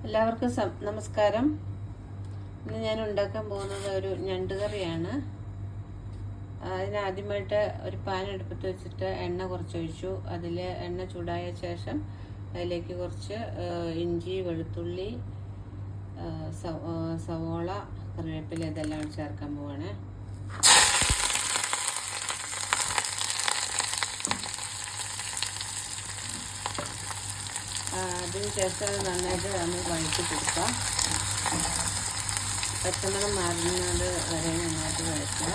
എല്ലാവർക്കും നമസ്കാരം. ഇന്ന് ഞാൻ ഉണ്ടാക്കാൻ പോകുന്നത് ഒരു ഞണ്ട് കറിയാണ്. അതിനാദ്യമായിട്ട് ഒരു പാൻ അടുപ്പത്ത് വെച്ചിട്ട് എണ്ണ കുറച്ച് ഒഴിച്ചു. അതിൽ എണ്ണ ചൂടായ ശേഷം അതിലേക്ക് കുറച്ച് ഇഞ്ചി, വെളുത്തുള്ളി, സവോള, കറിവേപ്പില ഇതെല്ലാം ചേർക്കാൻ പോവാണ്. അതിന് ശേഷം നന്നായിട്ട് നമ്മൾ വഴറ്റി കൊടുക്കുക. പച്ചമണം മാറുന്നത് വരെ നന്നായിട്ട് വഴറ്റുക.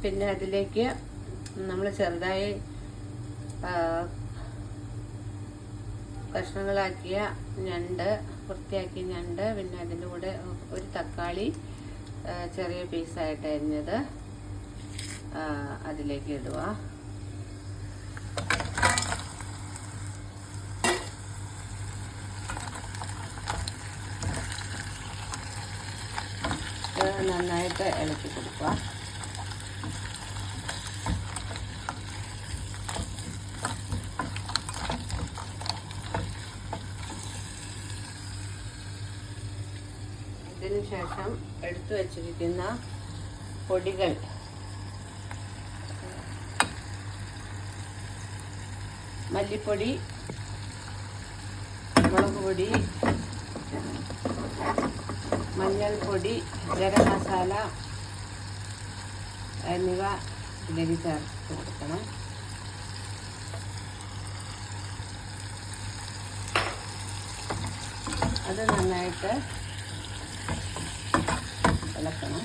പിന്നെ അതിലേക്ക് നമ്മൾ ചെറുതായി കഷ്ണങ്ങളാക്കിയ ഞണ്ട്, വൃത്തിയാക്കിയ ഞണ്ട്, പിന്നെ അതിൻ്റെ കൂടെ ഒരു തക്കാളി ചെറിയ പീസായിട്ട് അരിഞ്ഞത് അതിലേക്ക് ഇടുക. നന്നായിട്ട് ഇളക്കി കൊടുക്കുക. ഇതിനുശേഷം എടുത്തു വച്ചിരിക്കുന്ന പൊടികൾ മല്ലിപ്പൊടി, മുളക് പൊടി, മഞ്ഞൾപ്പൊടി, ഗരം മസാല എന്നിവ ഇതിലേക്ക് ചേർത്ത് കൊടുക്കണം. അത് നന്നായിട്ട് ഇളക്കണം.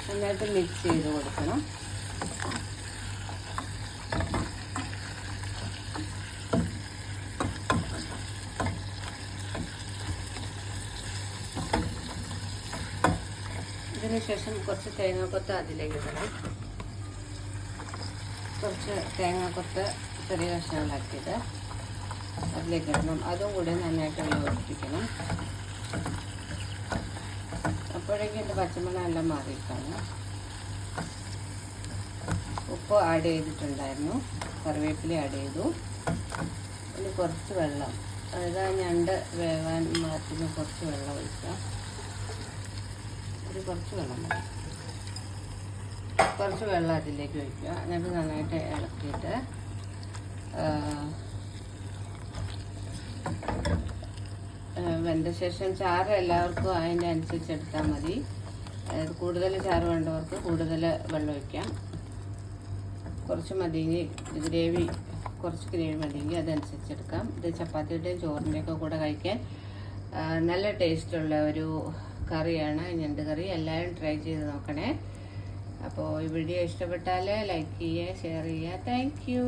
നന്നായിട്ട് മിക്സ് ചെയ്ത് കൊടുക്കണം. ഇതിനുശേഷം കുറച്ച് തേങ്ങാക്കൊത്ത് അതിലേക്ക് ഇടണം. കുറച്ച് തേങ്ങാക്കൊത്ത് ചെറിയ കഷ്ണങ്ങളാക്കിയത് അതിലേക്ക് ഇടണം. അതും കൂടി നന്നായിട്ട് യോജിപ്പിക്കണം. അപ്പോഴേക്കും എൻ്റെ പച്ചമണം എല്ലാം മാറിയിട്ടാണ്. ഉപ്പ് ആഡ് ചെയ്തിട്ടുണ്ടായിരുന്നു, കറിവേപ്പില ആഡ് ചെയ്തു. ഇനി കുറച്ച് വെള്ളം, അതായത് ഞണ്ട് വേവാൻ മാറ്റുന്ന കുറച്ച് വെള്ളം ഒഴിക്കുക. കുറച്ച് വെള്ളം മതി. കുറച്ച് വെള്ളം അതിലേക്ക് ഒഴിക്കുക. എന്നിട്ട് നന്നായിട്ട് ഇളക്കിയിട്ട് വെന്ത ശേഷം ചാറ് എല്ലാവർക്കും അതിൻ്റെ അനുസരിച്ച് എടുത്താൽ മതി. അതായത് കൂടുതൽ ചാറ് വേണ്ടവർക്ക് കൂടുതൽ വെള്ളം ഒഴിക്കാം. കുറച്ച് മതിയെങ്കിൽ കുറച്ച് ഗ്രേവി മതിയെങ്കിൽ അതനുസരിച്ച് എടുക്കാം. ഇത് ചപ്പാത്തിയുടെയും ചോറിൻ്റെയൊക്കെ കൂടെ കഴിക്കാൻ നല്ല ടേസ്റ്റുള്ള ഒരു കറിയാണ് ഞണ്ട് കറി. എല്ലാവരും ട്രൈ ചെയ്ത് നോക്കണേ. അപ്പോൾ ഈ വീഡിയോ ഇഷ്ടപ്പെട്ടാൽ ലൈക്ക് ചെയ്യുക, ഷെയർ ചെയ്യുക. Thank you.